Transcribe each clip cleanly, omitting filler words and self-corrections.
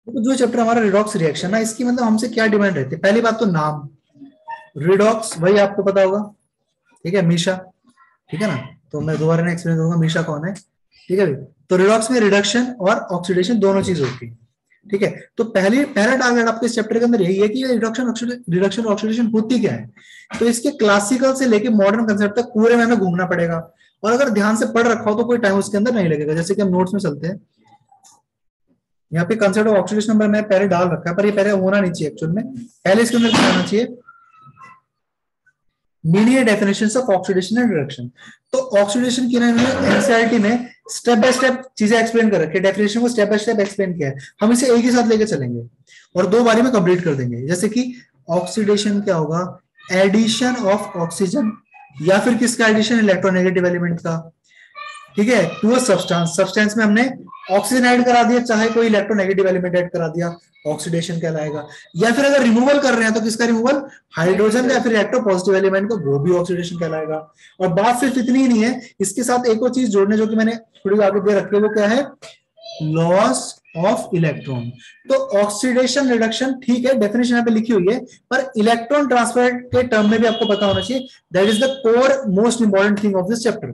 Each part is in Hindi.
तो जो चैप्टर हमारा रिडॉक्स रिएक्शन है, इसकी मतलब हमसे क्या डिमांड रहती है? पहली बात तो नाम, रिडॉक्स वही आपको पता होगा, ठीक है, मीशा, ठीक है ना। तो मैं दोबारा ना एक्सप्लेन करूंगा मीशा कौन है, ठीक है भाई। तो रिडॉक्स में रिडक्शन और ऑक्सीडेशन दोनों चीज होती है, ठीक है। तो पहला टारगेट आपके इस चैप्टर के अंदर यही है कि रिडक्शन ऑक्सीडेशन होती क्या है। तो इसके क्लासिकल से लेके मॉडर्न कंसेप्ट तक पूरे में हमें घूमना पड़ेगा, और अगर ध्यान से पढ़ रखा हो तो कोई टाइम उसके अंदर नहीं लगेगा। जैसे कि हम नोट्स में चलते हैं, यहाँ पे कंसेप्ट ऑफ ऑक्सीडेशन नंबर मैं पहले डाल रखा है, पर ये पहले होना नहीं चाहिए एक्चुअल में। पहले इसके अंदर क्या होना चाहिए? Meaning definitions of oxidation and reduction. तो ऑक्सीडेशन की ना एनसीईआरटी में स्टेप बाय स्टेप चीजें एक्सप्लेन कर रखी है, डेफिनेशन को स्टेप बाय स्टेप एक्सप्लेन किया है। हम इसे एक ही साथ लेके चलेंगे और दो बारी में कंप्लीट कर देंगे। जैसे कि ऑक्सीडेशन क्या होगा? एडिशन ऑफ ऑक्सीजन, या फिर किसका एडिशन? इलेक्ट्रोनेगेटिव एलिमेंट का, ठीक है, टू अ सब्सटेंस। सब्सटेंस में हमने ऑक्सीजन ऐड करा दिया, चाहे कोई इलेक्ट्रोनेगेटिव एलिमेंट ऐड करा दिया, ऑक्सीडेशन कहलाएगा। या फिर अगर रिमूवल कर रहे हैं तो किसका रिमूवल? हाइड्रोजन का या फिर इलेक्ट्रो पॉजिटिव एलिमेंट का, वो भी ऑक्सीडेशन कहलाएगा। और बात सिर्फ इतनी ही नहीं है, इसके साथ एक और चीज जोड़ने जो कि मैंने थोड़ी आगे दे रखी है, वो क्या है? Loss of electron. तो ऑक्सीडेशन रिडक्शन ठीक है, डेफिनेशन यहाँ पे लिखी हुई है, पर इलेक्ट्रॉन ट्रांसफर के टर्म में भी आपको पता होना चाहिए। That is the core most important thing of this chapter,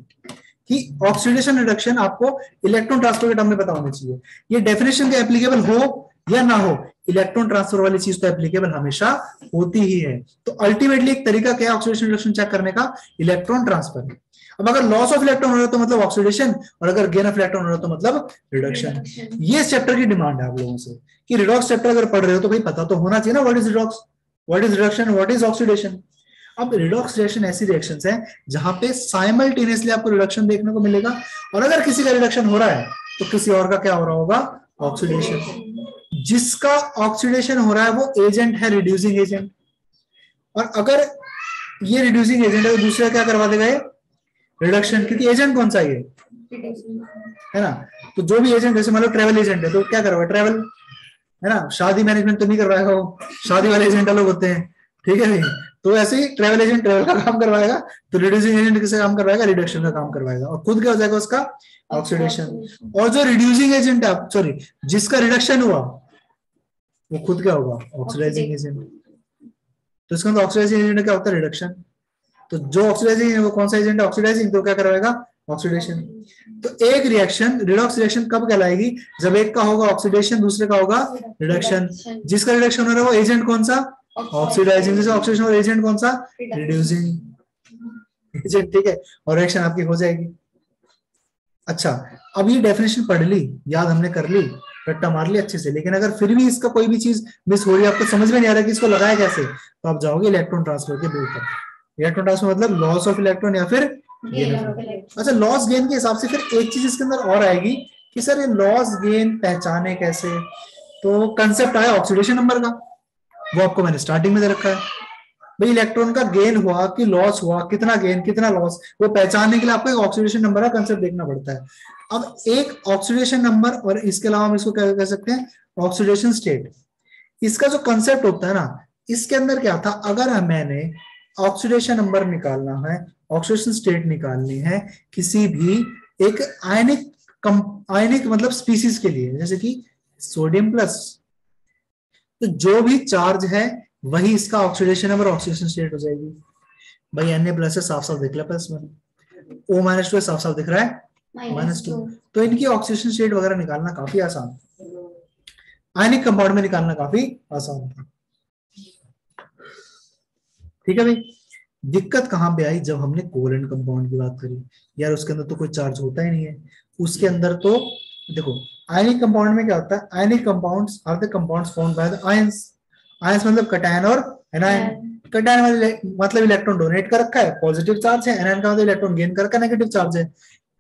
कि ऑक्सीडेशन रिडक्शन आपको इलेक्ट्रॉन ट्रांसफर के टर्म में पता होना चाहिए। ये डेफिनेशन के एप्लीकेबल हो या ना हो, इलेक्ट्रॉन ट्रांसफर वाली चीज तो एप्लीकेबल हमेशा होती ही है। तो अल्टीमेटली एक तरीका क्या है ऑक्सीडेशन रिडक्शन चेक करने का? Electron transfer. अब अगर लॉस ऑफ इलेक्ट्रॉन हो रहा है तो मतलब ऑक्सीडेशन, और अगर गेन ऑफ इलेक्ट्रॉन हो रहा है तो मतलब रिडक्शन। ये इस चैप्टर की डिमांड है आप लोगों से, कि रिडॉक्स चैप्टर अगर पढ़ रहे हो तो भाई पता तो होना चाहिए ना, what is redox, what is reduction, what is oxidation. अब रिडॉक्स रिएक्शन ऐसी रिएक्शंस हैं जहां पे साइमल्टेनियसली आपको रिडक्शन देखने को मिलेगा, और अगर किसी का रिडक्शन हो रहा है तो किसी और का क्या हो रहा होगा? ऑक्सीडेशन। जिसका ऑक्सीडेशन हो रहा है वो एजेंट है, रिड्यूसिंग एजेंट। और अगर ये रिड्यूसिंग एजेंट है तो दूसरा क्या करवा देगा? ये रिडक्शन, क्योंकि एजेंट कौन सा है? है ना। तो जो भी एजेंट, जैसे मान लो ट्रेवल एजेंट है तो क्या करवा? ट्रेवल, है ना। शादी मैनेजमेंट तो नहीं करवाएगा वो, शादी वाले एजेंट अलग होते हैं, ठीक है नहीं। तो ऐसे ही ट्रेवल एजेंट ट्रेवल का काम करवाएगा, तो रिड्यूसिंग एजेंट किसे काम करवाएगा? रिडक्शन का काम करवाएगा। और खुद क्या हो जाएगा उसका? ऑक्सीडेशन। और जो रिड्यूसिंग एजेंट है, सॉरी, जिसका रिडक्शन हुआ वो खुद क्या होगा? Oxidising agent. तो इसका मतलब ऑक्सीडाइजिंग एजेंट क्या होता है? रिडक्शन। तो जो ऑक्सीडाइजिंग है वो कौन सा एजेंट है? ऑक्सीडाइजिंग। तो क्या करवाएगा? ऑक्सीडेशन। तो एक रिएक्शन रिडॉक्स रिएक्शन कब कहलाएगी? जब एक का होगा ऑक्सीडेशन, दूसरे का होगा रिडक्शन। जिसका रिडक्शन हो रहा है वो एजेंट कौन सा? ऑक्सीडाइजिंग। जैसे ऑक्सीडेशन और एजेंट कौन सा? रिड्यूसिंग एजेंट, ठीक है। और रिएक्शन आपकी हो जाएगी। अच्छा, अब ये डेफिनेशन पढ़ ली, याद हमने कर ली, रट्टा मार ली अच्छे से, लेकिन अगर फिर भी इसका कोई भी चीज मिस हो रही है, आपको समझ में नहीं आ रहा कि इसको लगाया कैसे, तो आप जाओगे इलेक्ट्रॉन ट्रांसफर के बुक पर। इलेक्ट्रॉन ट्रांसफर मतलब लॉस ऑफ इलेक्ट्रॉन या फिर गेन ऑफ इलेक्ट्रॉन। अच्छा, लॉस गेन के हिसाब से फिर एक चीज इसके अंदर और आएगी कि सर ये लॉस गेन पहचाने कैसे। तो कंसेप्ट आया ऑक्सीडेशन नंबर का, वो आपको मैंने स्टार्टिंग में दे रखा है। भाई इलेक्ट्रॉन का गेन हुआ कि लॉस हुआ, कितना गेन कितना लॉस, वो पहचानने के लिए आपको एक ऑक्सीडेशन नंबर का कंसेप्ट देखना पड़ता है। अब एक ऑक्सीडेशन नंबर, और इसके अलावा हम इसको क्या कह सकते हैं? Oxidation state. इसका जो कंसेप्ट होता है ना, इसके अंदर क्या था? अगर मैंने ऑक्सीडेशन नंबर निकालना है, ऑक्सीडेशन स्टेट निकालनी है किसी भी एक आयनिक आयनिक मतलब स्पीसीज के लिए, जैसे कि सोडियम प्लस, तो जो भी चार्ज है वही इसका ऑक्सीडेशन नंबर, ऑक्सीडेशन स्टेट हो जाएगी। भाई Na प्लस है, साफ साफ दिख रहा है, प्लस में O माइनस टू है, साफ साफ दिख रहा है -2। तो इनकी ऑक्सीडेशन स्टेट वगैरह निकालना काफी आसान, आयनिक कंपाउंड में निकालना काफी आसान था, ठीक है भाई। दिक्कत कहां पे आई? जब हमने कोवेलेंट कंपाउंड की बात करी, यार उसके अंदर तो कोई चार्ज होता ही नहीं है। उसके अंदर तो देखो, आयनिक कंपाउंड में क्या होता है? Ionic compounds are the compounds formed by the ions. Ions मतलब कटायन और एनायन। कटायन मतलब इलेक्ट्रॉन डोनेट कर रखा है, पॉजिटिव चार्ज है। एनायन का मतलब इलेक्ट्रॉन गेन कर रखा है, नेगेटिव चार्ज है।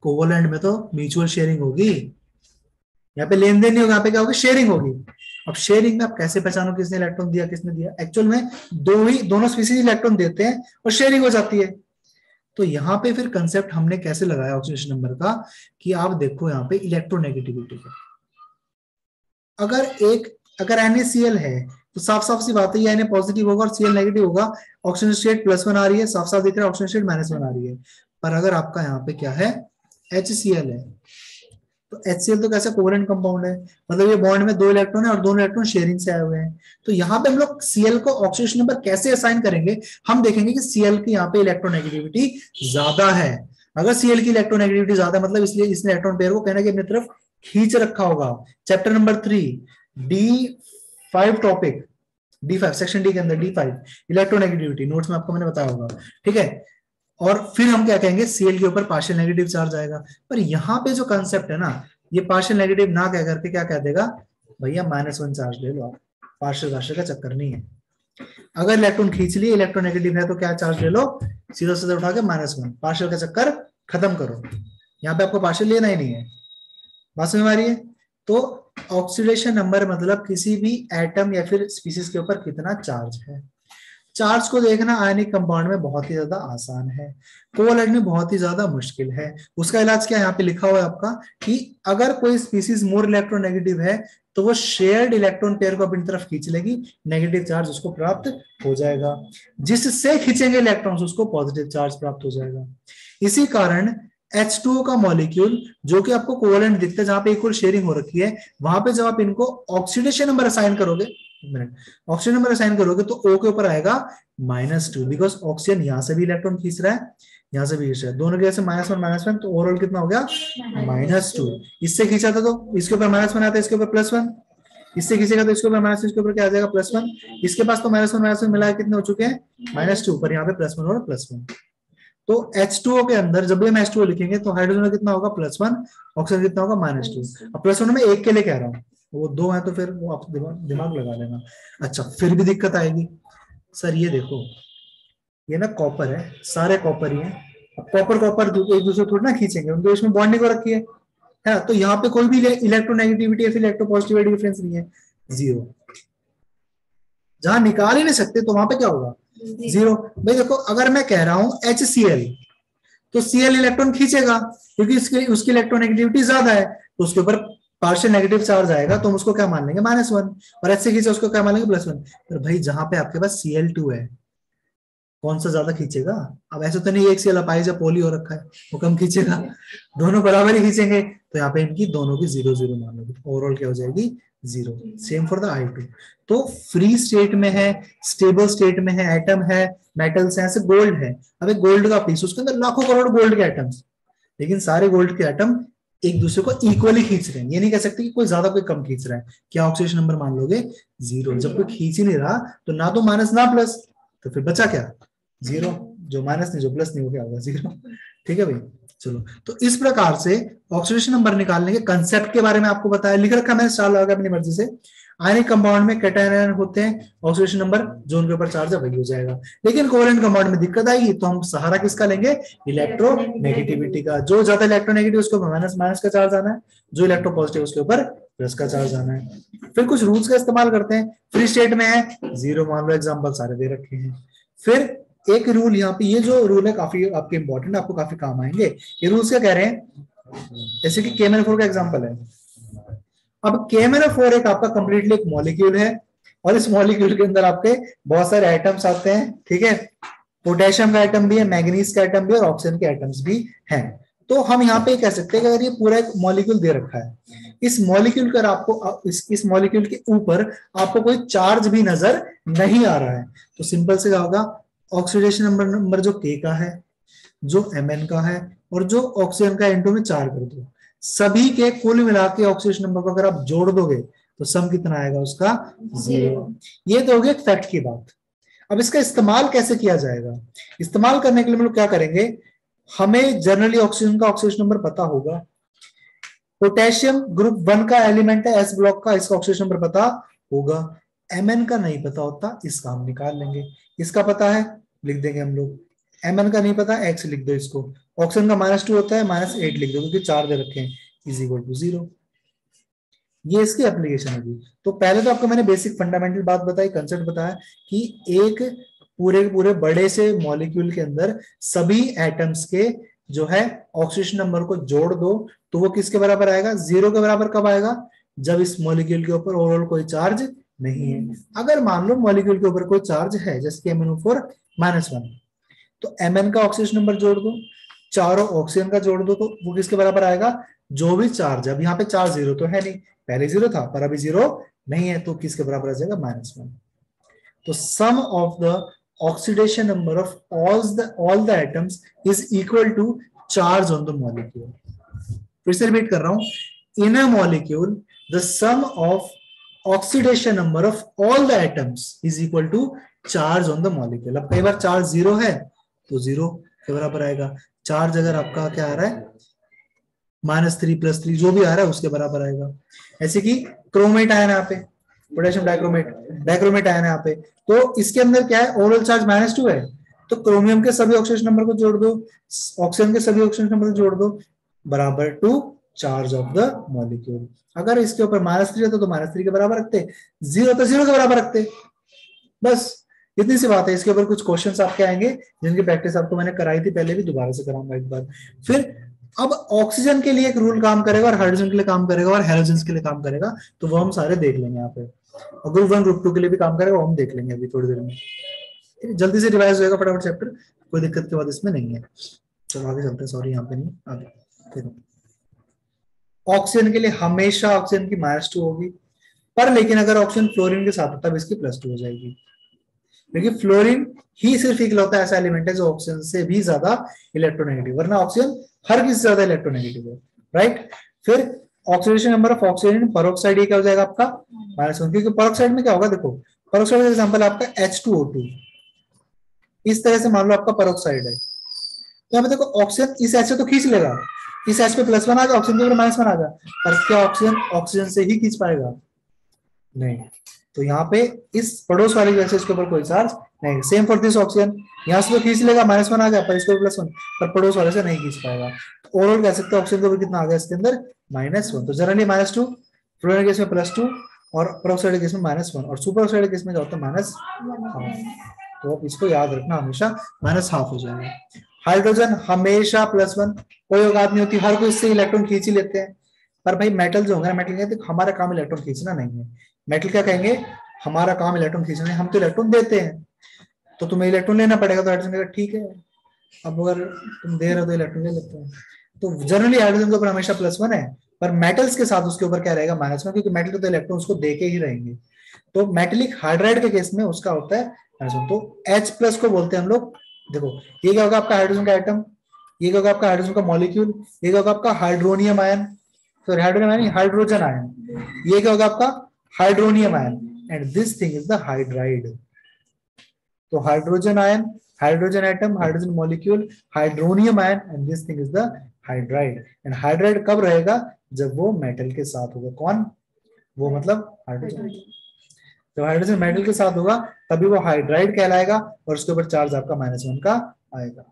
कोवेलेंट में तो म्यूचुअल शेयरिंग होगी, यहाँ पे लेन देन नहीं होगा, यहाँ पे क्या होगी? शेयरिंग होगी। अब शेयरिंग में आप कैसे पहचानो किसने इलेक्ट्रॉन दिया किसने दिया? एक्चुअल में दोनों स्पीसीज इलेक्ट्रॉन देते हैं और शेयरिंग हो जाती है। तो यहाँ पे फिर कंसेप्ट हमने कैसे लगाया ऑक्सीडेशन नंबर का, कि आप देखो यहाँ पे इलेक्ट्रोनेगेटिविटी का। अगर NaCl है तो साफ साफ सी बात है, ये Na पॉजिटिव होगा और Cl नेगेटिव होगा। ऑक्सीजन स्टेट +1 आ रही है, साफ साफ दिख रहा है, ऑक्सीजन स्टेट -1 आ रही है। पर अगर आपका यहाँ पे क्या है? HCl है, तो HCl तो कैसा कोवेलेंट कंपाउंड है, मतलब ये बॉन्ड में 2 इलेक्ट्रॉन है और दोनों इलेक्ट्रॉन शेयरिंग से आए हुए हैं। तो यहाँ पे हम लोग Cl को ऑक्सीडेशन नंबर कैसे असाइन करेंगे, हम देखेंगे कि Cl की यहाँ पे इलेक्ट्रोनेगेटिविटी ज्यादा है। अगर Cl की इलेक्ट्रोनेगेटिविटी ज्यादा मतलब इसलिए इसने इलेक्ट्रॉन पेयर को कहना कि अपनी तरफ खींच रखा होगा। Chapter number 3 D5 topic, D5 section D के अंदर D5 इलेक्ट्रोनेगेटिविटी नोट्स में आपको मैंने बताया होगा, ठीक है। और फिर हम क्या कहेंगे, Cl के ऊपर पार्शियल नेगेटिव चार्ज आएगा। पर यहाँ पे जो कंसेप्ट है ना, ये पार्शियल नेगेटिव ना कह करके क्या कह देगा, भैया -1 चार्ज ले लो आप, पार्शियल पार्शियल का चक्कर नहीं है। अगर इलेक्ट्रॉन खींच लिए, इलेक्ट्रोनेगेटिव है तो क्या चार्ज ले लो, सीधा सीधा उठा के -1, पार्शियल का चक्कर खत्म करो। यहाँ पे आपको पार्शियल लेना ही नहीं है, बात समझ में आ रही है। तो ऑक्सीडेशन नंबर मतलब किसी भी एटम या फिर स्पीसीज के ऊपर कितना चार्ज है। चार्ज को देखना आयनिक कंपाउंड में बहुत ही ज्यादा आसान है, कोवैलेंट में बहुत ही ज्यादा मुश्किल है। उसका इलाज क्या है, यहाँ पे लिखा हुआ है आपका कि अगर कोई स्पीसीज मोर इलेक्ट्रोनेगेटिव है तो वो शेयर्ड इलेक्ट्रॉन पेयर को अपनी तरफ खींच लेगी, नेगेटिव चार्ज उसको प्राप्त हो जाएगा। जिससे खींचेंगे इलेक्ट्रॉन्स उसको पॉजिटिव चार्ज प्राप्त हो जाएगा। इसी कारण H2O का मॉलिक्यूल जो कि आपको कोवैलेंट दिखता है, जहां पे इक्वल शेयरिंग हो रखी है, वहां पे जब आप इनको ऑक्सीडेशन नंबर असाइन करोगे, ऑक्सीजन नंबर असाइन करोगे तो O के ऊपर आएगा -2, बिकॉज ऑक्सीजन यहां से भी इलेक्ट्रॉन खींच रहा है, यहां से भी खींच रहा है, दोनों के जैसे -1 तो ओवरऑल कितना हो गया -2। इससे खींचा था तो इसके ऊपर -1 आता है, इसके ऊपर +1, इससे खींचेगा तो इसके ऊपर -1, इसके ऊपर क्या आ जाएगा +1। इसके पास तो -1 मिला कितने हो चुके हैं -2, पर यहाँ पे +1 और +1। तो H2O के अंदर जब भी हम H2O लिखेंगे तो हाइड्रोजन में कितना होगा +1, ऑक्सीजन कितना होगा -2। अब +1 में एक के लिए कह रहा हूँ, वो 2 है तो फिर वो आप दिमाग लगा लेना। अच्छा, फिर भी दिक्कत आएगी सर, ये देखो ये ना कॉपर है, सारे कॉपर ही हैं। अब कॉपर कॉपर एक दूसरे थोड़ी ना खींचेंगे, उनके इसमें बॉन्डिंग हो रखी है। तो यहाँ पे कोई भी इलेक्ट्रोनेगेटिविटी या फिर इलेक्ट्रोपॉजिटिविटी डिफरेंस नहीं है, 0। जहां निकाल ही नहीं सकते तो वहां पे क्या होगा 0। भाई देखो, अगर मैं कह रहा हूं HCl तो Cl इलेक्ट्रॉन खींचेगा क्योंकि उसकी इलेक्ट्रोनेगेटिविटी ज्यादा है, तो उसके ऊपर पार्शियल नेगेटिव चार्ज आएगा, तो हम उसको क्या मान लेंगे -1, और H से खींचा उसको क्या मान लेंगे +1। पर भाई जहां पे आपके पास Cl2 है, कौन सा ज्यादा खींचेगा। अब ऐसा तो नहीं एक Cl अपाइज पोली हो रखा है वो कम खींचेगा, दोनों बराबर ही खींचेंगे। तो यहाँ पे इनकी दोनों की 0-0 मान लोगे, ओवरऑल क्या हो जाएगी 0। Same for the I2। तो फ्री स्टेट में है, स्टेबल स्टेट में है, एटम है, मेटल्स है, ऐसे गोल्ड है। अब एक गोल्ड का पीस, उसके अंदर लाखों करोड़ गोल्ड के एटम्स, लेकिन सारे गोल्ड के एटम एक दूसरे को इक्वली खींच रहे हैं। ये नहीं कह सकते कि कोई ज्यादा कोई कम खींच रहा है। क्या ऑक्सीडेशन नंबर मान लोगे 0। जब कोई खींच ही नहीं रहा तो ना तो माइनस ना प्लस, तो फिर बचा क्या 0। जो माइनस नहीं जो प्लस नहीं हो गया होगा 0। ठीक है भाई, चलो। तो इस प्रकार से ऑक्सीडेशन नंबर निकालने के कंसेप्ट के बारे में आपको बताया, लिख रखा मैंने, स्टार लगा अपनी मर्जी से। आयनिक कंपाउंड में कैटायन आयन होते हैं, ऑक्सीडेशन नंबर जो उनके ऊपर चार्ज है वही हो जाएगा। लेकिन कोवेलेंट कंपाउंड में दिक्कत आएगी तो हम सहारा किसका लेंगे, इलेक्ट्रोनेगेटिविटी का। जो ज्यादा इलेक्ट्रोनेगेटिव उसके ऊपर माइनस का चार्ज आना है, जो इलेक्ट्रोपॉजिटिव उसके ऊपर प्लस का चार्ज आना है। फिर कुछ रूल्स का इस्तेमाल करते हैं। फ्री स्टेट में है 0 मान लो, एग्जाम्पल सारे दे रखे हैं। फिर एक रूल यहाँ पे, ये जो रूल है काफी आपके इंपॉर्टेंट, आपको काफी काम आएंगे। ये रूल्स क्या कह रहे हैं, जैसे कि KMnO4 का एग्जांपल है। अब KMnO4 एक आपका कंप्लीटली एक मॉलिक्यूल है, और इस मॉलिक्यूल के अंदर आपके बहुत सारे एटम्स आते हैं, ठीक है। पोटेशियम का एटम भी है, मैग्नीज का एटम भी, और ऑक्सीजन के एटम्स भी हैं। तो हम यहाँ पे कह सकते हैं कि अगर ये पूरा एक मॉलिक्यूल दे रखा है, इस मॉलिक्यूल कर आपको इस मॉलिक्यूल के ऊपर आपको कोई चार्ज भी नजर नहीं आ रहा है, तो सिंपल से क्या होगा, ऑक्सीडेशन नंबर जो K का है, जो Mn का है, और जो ऑक्सीजन का N2 में 4 कर दो, सभी के कुल मिला के ऑक्सीडेशन नंबर को अगर आप जोड़ दोगे तो सम कितना आएगा उसका 0। ये तो हो गया फैक्ट की बात। अब इसका इस्तेमाल कैसे किया जाएगा, इस्तेमाल करने के लिए हम लोग क्या करेंगे, हमें जनरली ऑक्सीजन का ऑक्सीडेशन नंबर पता होगा। पोटेशियम ग्रुप 1 का एलिमेंट है, S ब्लॉक का, इसका ऑक्सीडेशन नंबर पता होगा। Mn का नहीं पता होता, इसका हम निकाल लेंगे। इसका पता है, लिख देंगे हम लोग। Mn का नहीं पता, X लिख दो इसको। ऑक्सीजन का -2 होता है, -8 लिख दो क्योंकि 4 दे रखे हैं, =0। ये इसकी एप्लीकेशन होगी। तो पहले तो आपको मैंने बेसिक फंडामेंटल बात बताई, कंसेप्ट बताया कि एक पूरे बड़े से मॉलिक्यूल के अंदर सभी एटम्स के जो है ऑक्सीडेशन नंबर को जोड़ दो तो वो किसके बराबर आएगा, 0 के बराबर। कब आएगा, जब इस मॉलिक्यूल के ऊपर ओवरऑल कोई चार्ज नहीं है। अगर मान लो मॉलिक्यूल के ऊपर कोई चार्ज है, जैसे MnO4 -1, तो Mn का ऑक्सीडेशन नंबर जोड़ दो, चारों ऑक्सीजन का जोड़ दो, तो वो किसके बराबर आएगा, जो भी चार्ज है, अब यहाँ पे चार्ज जीरो तो है नहीं, पहले जीरो था पर अभी जीरो नहीं है, तो किसके बराबर आ जाएगा, -1। तो sum of the oxidation number of all the atoms is equal to charge on the molecule. फिर से रिपीट कर रहा हूं, in a molecule the sum of oxidation number of all the atoms is equal to charge on the molecule. अब कई बार चार्ज जीरो है तो जीरो के बराबर आएगा, चार्ज अगर आपका क्या आ रहा है -3 +3 जो भी आ रहा है उसके बराबर आएगा। ऐसे कि क्रोमेट आया ना यहाँ पे, पोटेशियम डाइक्रोमेट आया ना यहाँ पे, तो इसके अंदर क्या है, ओवरऑल चार्ज -2 है, तो क्रोमियम के सभी ऑक्सीडेशन नंबर को जोड़ दो, ऑक्सीजन के सभी ऑक्सीडेशन नंबर को जोड़ दो, बराबर to charge of the molecule. अगर इसके ऊपर -3 रहता तो -3 के बराबर रखते, जीरो तो जीरो के बराबर रखते, बस इतनी सी बात है। इसके ऊपर कुछ क्वेश्चंस आपके आएंगे जिनकी प्रैक्टिस आपको मैंने कराई थी पहले भी, दोबारा से कराऊंगा एक बार। फिर अब ऑक्सीजन के लिए एक रूल काम करेगा और हाइड्रोजन के लिए काम करेगा और हैलोजेंस के लिए काम करेगा, तो वो हम सारे देख लेंगे यहाँ पे। और ग्रुप 1 ग्रुप 2 के लिए भी काम करेगा, वो हम देख लेंगे अभी थोड़ी देर में। जल्दी से रिवाइज होगा फटाफट चैप्टर, कोई दिक्कत की बात इसमें नहीं है। चलो आगे चलते हैं, सॉरी यहाँ पे नहीं, आगे। ऑक्सीजन के लिए हमेशा ऑक्सीजन की -2 होगी, पर लेकिन अगर ऑक्सीजन फ्लोरीन के साथ होता है इसकी +2 हो जाएगी, क्योंकि फ्लोरीन ही सिर्फ इकलौता ऐसा एलिमेंट है जो ऑक्सीजन से भी ज्यादा इलेक्ट्रोनेगेटिव, वरना ऑक्सीजन हर किसी से ज्यादा इलेक्ट्रोनेगेटिव है, राइट। फिर oxidation number of oxygen peroxide, ये क्या हो जाएगा आपका -1, क्योंकि पेरोक्साइड में क्या होगा, देखो पेरोक्साइड का एग्जांपल आपका H2O2, इस तरह से मान लो आपका पेरोक्साइड है, तो यहाँ पे देखो ऑक्सीजन इस H से तो खींच लेगा, इस H पे +1 आ गया, ऑक्सीजन के ऊपर -1 आ गया, पर क्या ऑक्सीजन ऑक्सीजन से ही खींच पाएगा, नहीं। तो यहाँ पे इस पड़ोस वाले गैसेस के ऊपर कोई चार्ज नहीं। सेम फॉर दिस ऑक्सीजन, यहाँ से तो खींच लेगा, -1 आ गया, पर इसके ऊपर +1, पर पड़ोस वाले से नहीं खींच पाएगा। तो ओवरऑल कह सकते हैं ऑक्सीजन के ऊपर कितना आ गया इसके अंदर, -1। तो जनरली -2, फ्लोरीन केस में +2 और पेरोक्साइड केस में -1, और सुपर ऑक्साइड केस में क्या होता है -1। तो इसको याद रखना, हमेशा -1/2 हो जाएगा। हाइड्रोजन हमेशा +1, कोई औकात नहीं होती, हर कोई इससे इलेक्ट्रॉन खींच ही लेते हैं, पर भाई मेटल जो होगा ना, मेटल कहते हैं हमारा काम इलेक्ट्रॉन खींचना नहीं है, मेटल क्या कहेंगे, हमारा काम इलेक्ट्रॉन खींचना है, हम तो इलेक्ट्रॉन देते हैं, तो तुम्हें इलेक्ट्रॉन लेना पड़ेगा। तो हाइड्रोजन कहेगा ठीक है, अब अगर तुम दे रहे हो तो इलेक्ट्रॉन ले लेते हैं। तो जनरली हाइड्रोजन के ऊपर हमेशा +1 है, पर मेटल्स के साथ उसके ऊपर क्या रहेगा, -1, क्योंकि मेटल तो इलेक्ट्रॉन उसको दे के ही रहेंगे। तो मेटेलिक हाइड्राइड के केस में उसका होता है -1। तो H+ को बोलते हैं हम लोग, देखो ये क्या होगा आपका हाइड्रोजन का एटम, ये क्या होगा आपका हाइड्रोजन का मॉलिक्यूल, ये क्या होगा आपका hydronium ion, sorry hydronium ion, hydrogen ion, ये क्या होगा आपका hydronium ion, and this thing is the hydride. तो hydrogen ion, hydrogen atom, hydrogen molecule, hydronium ion, and this thing is the hydride. And hydride कब रहेगा, जब वो मेटल के साथ होगा, कौन, वो मतलब हाइड्रोजन। जब हाइड्रोजन मेटल के साथ होगा तभी वो हाइड्राइड कहलाएगा, और उसके ऊपर चार्ज आपका -1 का आएगा,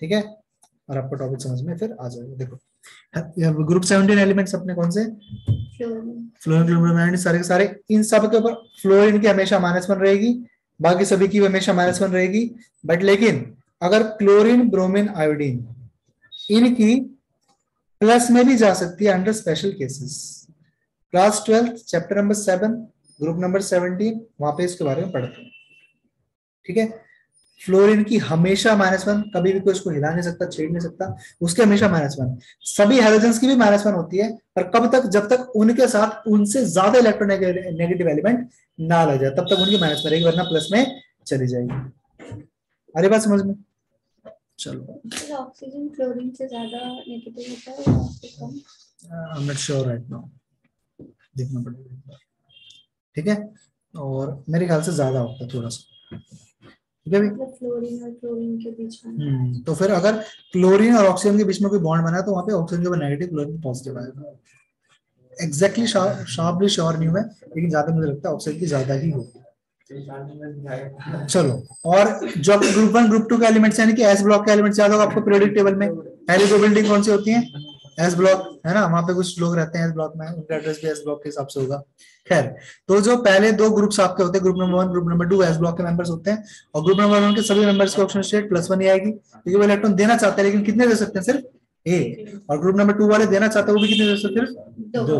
ठीक है। और आपको टॉपिक समझ में फिर आ जाएगा। देखो ग्रुप 17 एलिमेंट्स अपने कौन से, फ्लोरीन, क्लोरीन, सारे के सारे, इन सब के ऊपर फ्लोरीन की हमेशा -1 रहेगी, बाकी सभी की हमेशा -1 रहेगी। बट लेकिन अगर क्लोरीन, ब्रोमीन, आयोडीन, इनकी प्लस में भी जा सकती है under special cases. Class 12 chapter number 7 group number 17, वहां पे इसके बारे में पढ़ते हैं, ठीक है। फ्लोरीन की हमेशा -1, कभी भी कोई इसको हिला नहीं सकता, छेड़ नहीं सकता, उसके हमेशा -1। सभी हैलोजेंस की भी -1 होती है, पर कब तक, जब तक उनके साथ उनसे ज्यादा इलेक्ट्रोनेगेटिव एलिमेंट ना लग जाए, तब तक उनकी -1 रहेगी, वरना प्लस में चली जाएगी। अरे बात समझ में, चलो। ऑक्सीजन क्लोरीन से ज्यादा नेगेटिव होता है या कम? I am not sure right now, देखना पड़ेगा, ठीक है। और मेरे ख्याल से ज्यादा होता है थोड़ा सा, ठीक है। मतलब फ्लोरीन और क्लोरीन के बीच में, तो फिर अगर क्लोरीन और ऑक्सीजन के बीच में कोई बॉन्ड बना है तो वहां पे ऑक्सीजन के ऊपर नेगेटिव, क्लोरीन पॉजिटिव आएगा। एग्जैक्टली शार्पली श्योर नहीं है, लेकिन ज्यादा मुझे लगता है ऑक्सीजन की ज्यादा ही होगी। चलो, और जो ग्रुप 1 ग्रुप 2 के एलिमेंट्स यानी कि एस ब्लॉक के एलिमेंट्स याद होगा आपको पीरियोडिक टेबल में, पहली दो बिल्डिंग कौन सी होती है, एस ब्लॉक, है ना, वहां पे कुछ लोग रहते हैं एस ब्लॉक में, उनका एड्रेस भी एस ब्लॉक के हिसाब से होगा। खैर, तो जो पहले दो ग्रुप्स आपके होते हैं, group number 1 group number 2 S block के मेंबर्स होते हैं, और ग्रुप नंबर 1 के सभी मेंबर्स की ऑक्सीजन स्टेट +1 ही आएगी, क्योंकि वो इलेक्ट्रॉन देना चाहते हैं, लेकिन कितने दे सकते हैं, सिर्फ एक। और ग्रुप नंबर 2 वाले देना चाहते हैं, वो भी कितने दे सकते हैं, सिर्फ 2।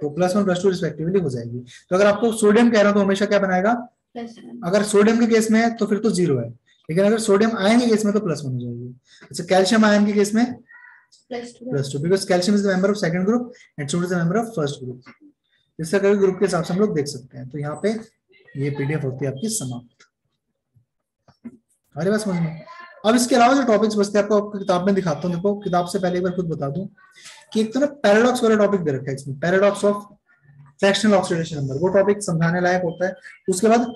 तो +1 +2 रिस्पेक्टिवली हो जाएगी। तो अगर आपको सोडियम कह रहा हूं तो हमेशा क्या बनाएगा, अगर सोडियम के केस में है तो फिर तो 0 है, लेकिन अगर सोडियम आयन के केस में तो +1 हो जाएगी। अच्छा, कैल्शियम आयन के केस में +2 because calcium is the member of second group and sodium is the member of first group. इस तरह के ग्रुप के हिसाब से हम लोग देख सकते हैं। तो यहाँ पे ये पीडीएफ होती है आपकी समाप्त। हमारी बात समझ में। अब इसके अलावा जो टॉपिक्स बचते हैं आपको किताब में दिखाता हूँ। देखो किताब से पहले एक बार खुद बता दूं कि एक तो ना पैराडॉक्स वाला टॉपिक दे रखा है इसमें, paradox of fractional oxidation number, वो टॉपिक समझाने लायक होता है। उसके बाद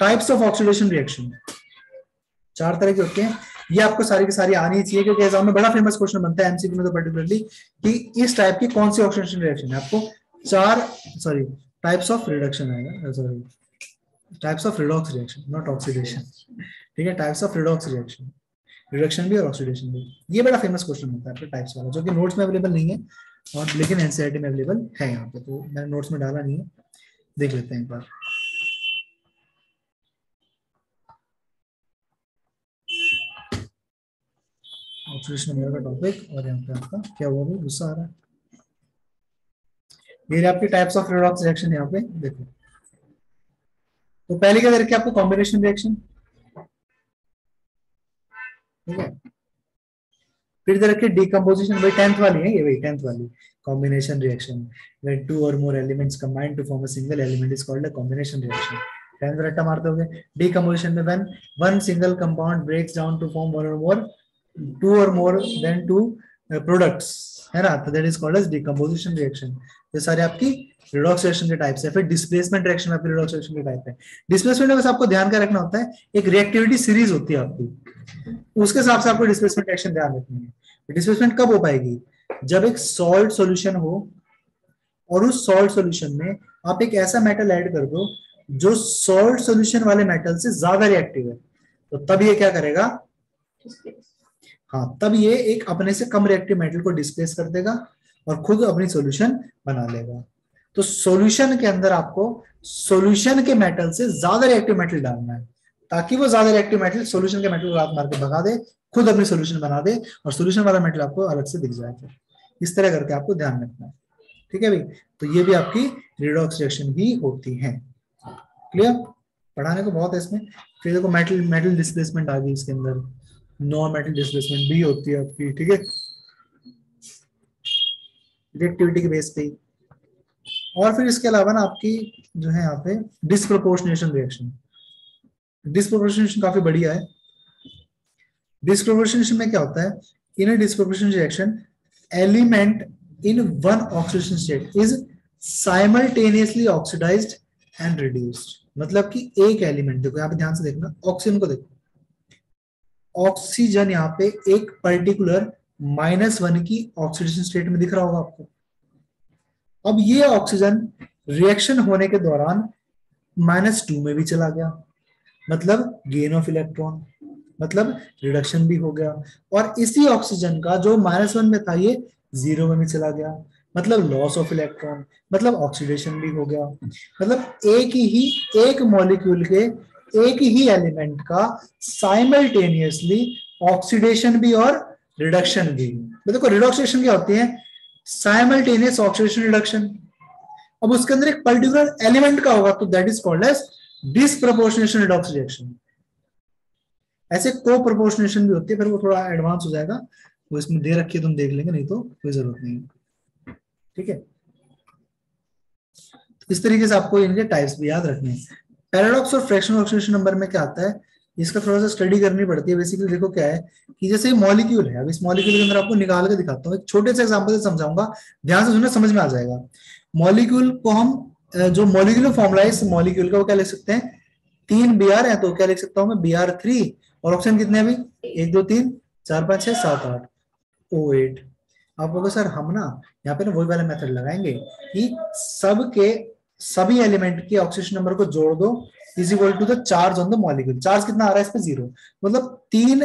टाइप्स ऑफ ऑक्सीडेशन रिएक्शन, 4 तरह के होते हैं। ये आपको सारी की सारी आनी चाहिए क्योंकि एग्जाम में बड़ा फेमस क्वेश्चन बनता है एमसीक्यू में तो पर्टिकुलरली, कि इस टाइप की कौन सी ऑक्सीडेशन रिएक्शन है। आपको 4 टाइप्स ऑफ रिडक्शन आएगा, sorry types of redox reaction, not oxidation, ठीक है, types of redox reaction, reduction भी और ऑक्सीडेशन भी। ये बड़ा फेमस क्वेश्चन होता है टाइप्स वाला, जो कि नोट्स में अवेलेबल नहीं है और लेकिन एनसीईआरटी में अवेलेबल है यहाँ पे, तो मैंने नोट्स में डाला नहीं है, देख लेते हैं एक बार। ऑक्सीडेशन नंबर का टॉपिक, और यहाँ पे आपका क्या हुआ, भी गुस्सा आ रहा है। ये आपकी टाइप्स ऑफ रिडॉक्स रिएक्शन यहाँ पे देखो। तो पहले क्या दे रखी है आपको, कॉम्बिनेशन रिएक्शन, ठीक है। फिर दे रखी है डिकम्पोजिशन, वही 10th वाली है, ये वही 10th वाली combination reaction, when 2 or more elements combine to form a single element is called a combination reaction. 10th रट्टा मारते होगे। डिकम्पोजिशन में when one single compound breaks down to form one or more 2 or more than 2 products, है ना, तो that is called as decomposition reaction. ये सारे आपकी रिडॉक्स रिएक्शन के टाइप्स है। फिर डिस्प्लेसमेंट रिएक्शन आपकी रिडॉक्स रिएक्शन के टाइप है। डिस्प्लेसमेंट में बस आपको ध्यान क्या रखना होता है, एक रिएक्टिविटी सीरीज होती है आपकी, उसके हिसाब से आपको डिस्प्लेसमेंट रिएक्शन ध्यान रखनी है। डिस्प्लेसमेंट कब हो पाएगी, जब एक सॉल्ट सॉल्यूशन हो और उस सॉल्ट सॉल्यूशन में आप एक ऐसा मेटल ऐड कर दो जो सॉल्ट सॉल्यूशन वाले मेटल से ज्यादा रिएक्टिव है, तो तब ये क्या करेगा, हाँ, तब ये एक अपने से कम रिएक्टिव मेटल को डिस्प्लेस कर देगा और खुद अपनी सॉल्यूशन बना लेगा। तो सॉल्यूशन के अंदर आपको सॉल्यूशन के मेटल से ज्यादा रिएक्टिव मेटल डालना है, ताकि वो ज्यादा रिएक्टिव मेटल सॉल्यूशन के मेटल को लात मार के भगा दे, खुद अपनी सॉल्यूशन बना दे और सॉल्यूशन वाला मेटल आपको अलग से दिख जाए। फिर इस तरह करके आपको ध्यान रखना है, ठीक है भाई। तो ये भी आपकी रिडॉक्स रिएक्शन ही होती है। क्लियर, पढ़ाने को बहुत है इसमें। फिर देखो मेटल मेटल डिस्प्लेसमेंट आ गई इसके अंदर, नॉन मेटल डिस्प्लेसमेंट भी होती है आपकी, ठीक है, रिएक्टिविटी के बेस पे। और फिर इसके अलावा ना आपकी जो है यहाँ पे डिस्प्रोपोर्शनेशन रिएक्शन, डिस्प्रोपोर्शनेशन काफी बढ़िया है। डिस्प्रोपोर्शनेशन में क्या होता है, in a disproportionation reaction element in one oxidation state is simultaneously oxidized and reduced। मतलब कि एक एलिमेंट, देखो यहाँ पे ध्यान से देखना, ऑक्सीजन को देखो, ऑक्सीजन यहाँ पे एक पर्टिकुलर -1 की ऑक्सीडेशन स्टेट में दिख रहा होगा आपको। अब ये ऑक्सीजन रिएक्शन होने के दौरान -2 में भी चला गया, मतलब गेन ऑफ इलेक्ट्रॉन, मतलब रिडक्शन भी हो गया। और इसी ऑक्सीजन का जो -1 में था ये 0 में भी चला गया, मतलब लॉस ऑफ इलेक्ट्रॉन, मतलब ऑक्सीडेशन भी हो गया। मतलब एक मॉलिक्यूल के एक ही एलिमेंट का साइमल्टेनियसली ऑक्सीडेशन भी और रिडक्शन भी। देखो रिडॉक्सेशन क्या होती है, साइमल्टेनियस ऑक्सीडेशन रिडक्शन। अब उसके अंदर एक पर्टिकुलर एलिमेंट का होगा तो that is called as disproportionation redox reaction. ऐसे को प्रोपोर्शनेशन भी होती है, फिर वो थोड़ा एडवांस हो जाएगा, वो इसमें दे रखी है, तुम देख लेंगे, नहीं तो कोई जरूरत नहीं है, ठीक है। तो इस तरीके से आपको इनके टाइप्स भी याद रखने हैं। पैराडॉक्स और फ्रैक्शनल ऑक्सीडेशन नंबर में क्या आता है, इसका थोड़ा सा स्टडी करनी पड़ती है। बेसिकली देखो क्या है कि जैसे मॉलिक्यूल है, अब इस मॉलिक्यूल के अंदर आपको निकाल के दिखाता हूँ, एक छोटे से एग्जांपल से समझाऊंगा, ध्यान से सुनना, समझ में आ जाएगा। मॉलिक्यूल को हम जो मॉलिक्यूलर फॉर्मूला है इस मॉलिक्यूल का, वो क्या लिख सकते हैं, 3 Br है, तो क्या लिख सकता हूं मैं, Br3, और ऑप्शन कितने अभी 1 2 3 4 5 6 7 8 O8। आप बोलोगे सर हम ना यहाँ पे ना वही वाला मेथड लगाएंगे कि सभी एलिमेंट के ऑक्सीडेशन नंबर को जोड़ दो is equal to the charge on the molecule. Charge कितना आ रहा है इस पे 0, मतलब 3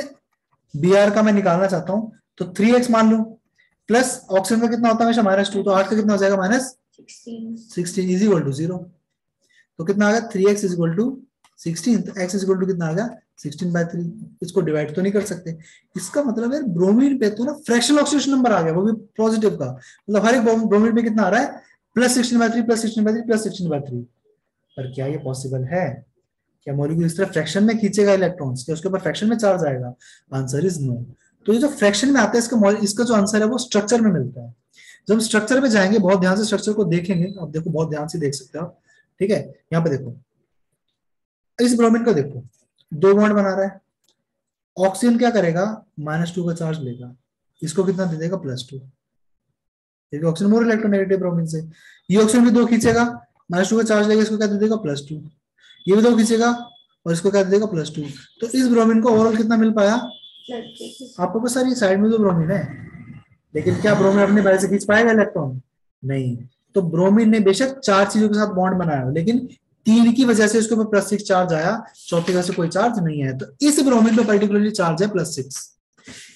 Br का मैं निकालना चाहता हूं तो 3x मान लू, प्लस ऑक्सीजन का कितना होता है हमेशा -2, तो 8 का कितना हो जाएगा -16 इज इक्वल टू 0। तो कितना आ गया 3x इज इक्वल टू 16, तो x इज इक्वल टू कितना आ गया 16/3। इसको डिवाइड तो नहीं कर सकते, इसका मतलब है ब्रोमीन पे तो ना फ्रैक्शनल ऑक्सीडेशन नंबर आ गया, वो भी पॉजिटिव का, मतलब हर एक ब्रोमीन पे कितना आ रहा है, +16/3 +16/3 +16/3। पर क्या ये पॉसिबल है, क्या मॉलिक्यूल इस तरह फ्रैक्शन में खींचेगा इलेक्ट्रॉन्स, क्या उसके ऊपर फ्रैक्शन में चार्ज आएगा, आंसर इज नो। तो ये जो फ्रैक्शन में आता है इसका जो आंसर है वो स्ट्रक्चर में मिलता है। जब हम स्ट्रक्चर पे जाएंगे, बहुत ध्यान से स्ट्रक्चर को देखेंगे, आप देखो बहुत ध्यान से देख सकते हो आप, ठीक है। यहाँ पे देखो, इस ब्रोमीन को देखो, 2 बॉन्ड बना रहा है, ऑक्सीजन क्या करेगा, -2 का चार्ज लेगा, इसको कितना दे देगा, +2, क्योंकि ऑक्सीजन मोर इलेक्ट्रोनेगेटिव ब्रोमीन से। ये ऑक्सीजन भी 2 खींचेगा, -2 का चार्ज लेगा, इसको क्या दे देगा, +2, ये भी 2 खींचेगा और इसको क्या दे देगा, +2। तो इस ब्रोमीन को ओवरऑल कितना मिल पाया आपको, बस सारी साइड में जो ब्रोमीन है, लेकिन क्या ब्रोमीन अपने बाहर से खींच पाएगा इलेक्ट्रॉन, नहीं। तो ब्रोमीन ने बेशक 4 चीजों के साथ बॉन्ड बनाया, लेकिन 3 की वजह से उसके ऊपर +6 चार्ज आया, चौथी वजह से कोई चार्ज नहीं है। तो इस ब्रोमीन पे पर्टिकुलरली चार्ज है +6,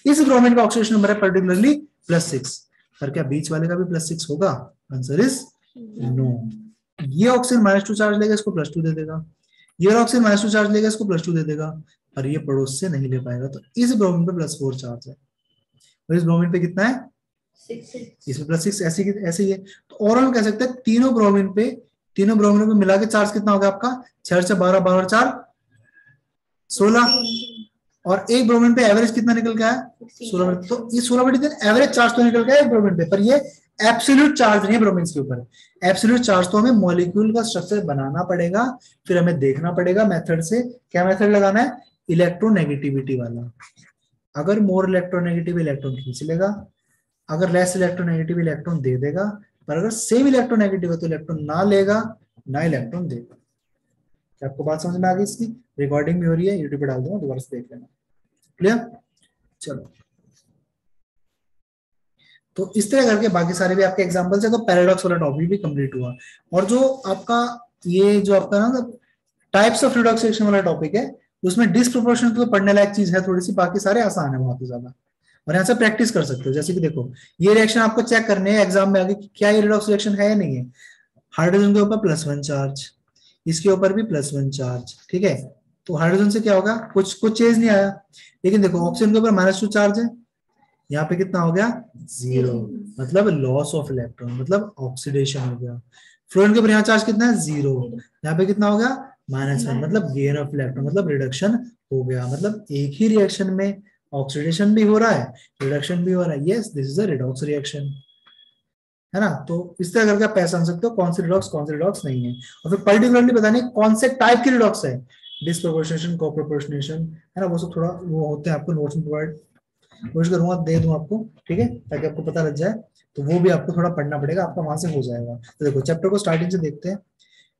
इस ब्रोमीन का ऑक्सीडेशन नंबर है पर्टिकुलरली +6। पर क्या बीच वाले का भी +6 होगा, आंसर इज नो। ये ऑक्सीजन -2 चार्ज लेगा, इसको +2 दे देगा, ये ऑक्सीजन -2 चार्ज लेगा, इसको +2 दे देगा, और ये पड़ोस से नहीं ले पाएगा। तो इस ब्रोमीन पे +4 चार्ज है, और इस ब्रोमीन पे कितना है, 6 इसमें +6, ऐसे ही है। तो ओवरऑल कह सकते हैं तीनों ब्रोमीन पे मिला के चार्ज कितना होगा आपका, 6 से 12, 12 और 4 16, और एक ब्रोमीन पे एवरेज कितना निकल गया है, 16। तो ये 16/3 एवरेज चार्ज तो निकल गया है ब्रोमीन पे, पर ये एब्सोल्यूट चार्ज नहीं है ब्रोमीन के ऊपर। एब्सोल्यूट चार्ज तो हमें मॉलिक्यूल का स्ट्रक्चर बनाना पड़ेगा, फिर हमें देखना पड़ेगा मेथड से। क्या मेथड लगाना है, इलेक्ट्रोनेगेटिविटी वाला। अगर मोर इलेक्ट्रोनेगेटिव इलेक्ट्रॉन खींच लेगा, अगर लेस इलेक्ट्रोनेगेटिव इलेक्ट्रॉन दे देगा, पर अगर सेम इलेक्ट्रोनेगेटिव है तो इलेक्ट्रॉन ना लेगा ना इलेक्ट्रॉन देगा। क्या आपको बात समझ में आ गई? इसकी रिकॉर्डिंग भी हो रही है, यूट्यूब पे डाल दूंगा, दोबारा से देख लेना। क्लियर? चलो, तो इस तरह करके बाकी सारे भी आपके एग्जांपल्स है। तो पैराडॉक्स वाला टॉपिक भी कंप्लीट हुआ। और जो आपका ये जो आपका ना टाइप्स ऑफ रिडॉक्स रिएक्शन वाला टॉपिक है, उसमें डिस्प्रोपोर्शनल तो पढ़ने लायक चीज है थोड़ी सी, बाकी सारे आसान है बहुत ही ज्यादा, और यहाँ से प्रैक्टिस कर सकते हो। जैसे कि देखो, ये रिएक्शन आपको चेक करने हैं एग्जाम में आगे, क्या ये रिडॉक्स रिएक्शन है या नहीं है। हाइड्रोजन के ऊपर +1 चार्ज, इसके ऊपर भी +1 चार्ज, ठीक है। तो हाइड्रोजन से क्या होगा, कुछ चेंज नहीं आया। लेकिन देखो ऑक्सीजन के ऊपर -2 चार्ज है, यहाँ पे कितना हो गया, 0, मतलब लॉस ऑफ इलेक्ट्रॉन, मतलब ऑक्सीडेशन हो गया। फ्लोरीन के ऊपर यहाँ चार्ज कितना है, 0, यहाँ पे कितना हो गया, -1, मतलब गेन ऑफ इलेक्ट्रॉन, मतलब रिडक्शन हो गया। मतलब एक ही रिएक्शन में ऑक्सीडेशन भी हो रहा है, रिडक्शन भी हो रहा है। Yes, this is a redox reaction, है ना। तो इस तरह करके आप पहचान सकते हो कौन सी रिडॉक्स नहीं है। और फिर पर्टिकुलरली बताने कौन से टाइप की रिडॉक्स है, डिस्प्रोपोर्शनेशन, कोप्रोपोर्शनेशन, है ना, वो सब थोड़ा वो होते हैं, आपको नोट्स में प्रोवाइड कोशिश करूंगा दे दूं आपको, ठीक है, ताकि आपको पता लग जाए। तो वो भी आपको थोड़ा पढ़ना पड़ेगा, आपका वहां से हो जाएगा। तो देखो चैप्टर को स्टार्टिंग से देखते हैं।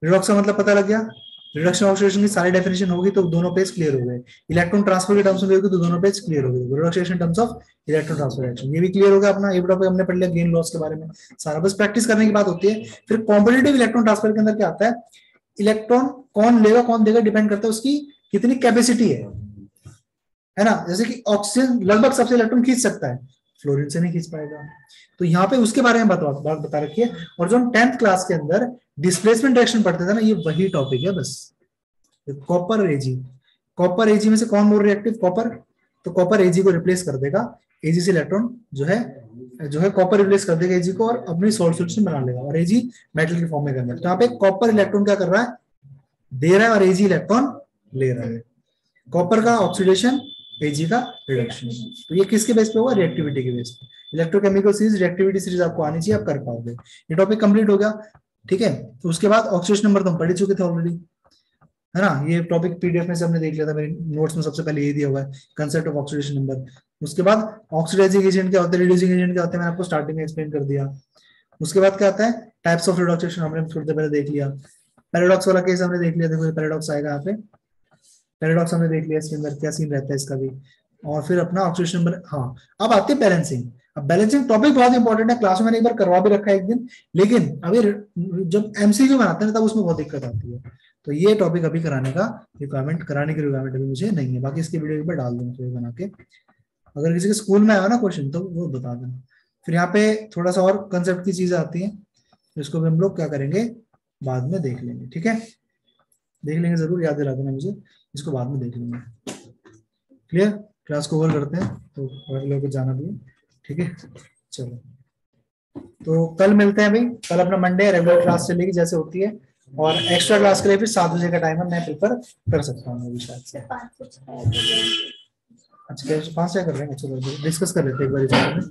रिडॉक्स का मतलब पता लग गया, रिडक्शन ऑक्सीडेशन की सारी डेफिनेशन होगी तो दोनों पेज क्लियर हो गए। इलेक्ट्रॉन ट्रांसफर के टर्म्स में होगी तो दोनों पेज क्लियर हो गए। Reduction terms of electron transfer reaction, ये भी क्लियर हो गया अपना। ये टॉपिक हमने पढ़ लिया गेन लॉस के बारे में सारा, बस प्रैक्टिस करने की बात होती है। फिर कॉम्पिटिटिव इलेक्ट्रॉन ट्रांसफर के अंदर क्या आता है, इलेक्ट्रॉन कौन लेगा कौन देगा डिपेंड करता है उसकी कितनी कैपेसिटी है ना। जैसे कि ऑक्सीजन लगभग सबसे इलेक्ट्रॉन खींच सकता है, फ्लोरीन से नहीं खींच पाएगा। तो यहाँ पे उसके बारे में बात बता रखी है। और जो हम 10th क्लास के अंदर डिस्प्लेसमेंट रिएक्शन पढ़ते थे ना, ये वही टॉपिक है बस। कॉपर एजी, कॉपर एजी में से कौन मोर रिएक्टिव, कॉपर। तो कॉपर एजी को रिप्लेस कर देगा, एजी से इलेक्ट्रॉन जो है कॉपर रिप्लेस कर देगा एजी को, और अपनी सॉल्ट सॉल्यूशन बना लेगा, और एजी मेटल के फॉर्म में करना है। तो यहाँ पे कॉपर इलेक्ट्रॉन क्या कर रहा है, दे रहा है, और एजी इलेक्ट्रॉन ले रहा है। कॉपर का ऑक्सीडेशन, एजी का रिडक्शन। तो ये किसके बेस पे होगा, रिएक्टिविटी के बेस पे। इलेक्ट्रोकेमिकल सीरीज, रिएक्टिविटी सीरीज आपको आनी चाहिए, आप कर पाओगे। ये टॉपिक कंप्लीट हो गया, ठीक है। तो उसके बाद ऑक्सीडेशन नंबर तो हम पढ़ चुके थे ऑलरेडी, है ना। ये टॉपिक पीडीएफ में से हमने देख लिया था, मेरे नोट्स में सबसे पहले ये दिया हुआ है, कंसेप्ट ऑफ ऑक्सीडेशन नंबर। उसके बाद ऑक्सीडाइजिंग एजेंट क्या होता है, रिड्यूसिंग एजेंट क्या होता है, मैंने आपको स्टार्टिंग में एक्सप्लेन कर दिया। उसके बाद क्या आता है, टाइप्स ऑफ रिडक्शन हमने थोड़ी देर पहले देख लिया। पैराडॉक्स वाला केस हमने देख लिया, देखो पैराडॉक्स आएगा यहाँ पे, पैराडॉक्स हमने देख लिया, इसके अंदर क्या सीन रहता है इसका भी। और फिर अपना ऑक्सीडेशन नंबर, हाँ अब आती है बैलेंसिंग। अब बैलेंसिंग टॉपिक बहुत इंपॉर्टेंट है, क्लास में मैंने एक बार करवा भी रखा है एक दिन, लेकिन अभी जब एमसीक्यू बनाते हैं तब उसमें बहुत दिक्कत आती है। तो ये टॉपिक अभी कराने की रिक्वायरमेंट अभी मुझे नहीं है, बाकी इसकी वीडियो पर डाल दूंगा बना के। अगर किसी के स्कूल में आया ना क्वेश्चन तो वो बता देना। फिर यहाँ पे थोड़ा सा और कंसेप्ट की चीजें आती है, जिसको भी हम लोग क्या करेंगे बाद में देख लेंगे, ठीक है। देख लेंगे जरूर, याद दिला देना मुझे, इसको बाद में देख लेंगे। क्लियर? क्लास को ओवर करते हैं, तो और लोगों को जाना भी है, ठीक है। चलो, तो कल मिलते हैं भाई। कल अपना मंडे रेगुलर क्लास चलेगी जैसे होती है, और एक्स्ट्रा क्लास के लिए फिर 7 बजे का टाइम है, मैं प्रिफर कर सकता हूँ अभी शायद से। अच्छा 5 क्या कर रहे हैं, चलो डिस्कस कर लेते हैं एक बार इस बारे में।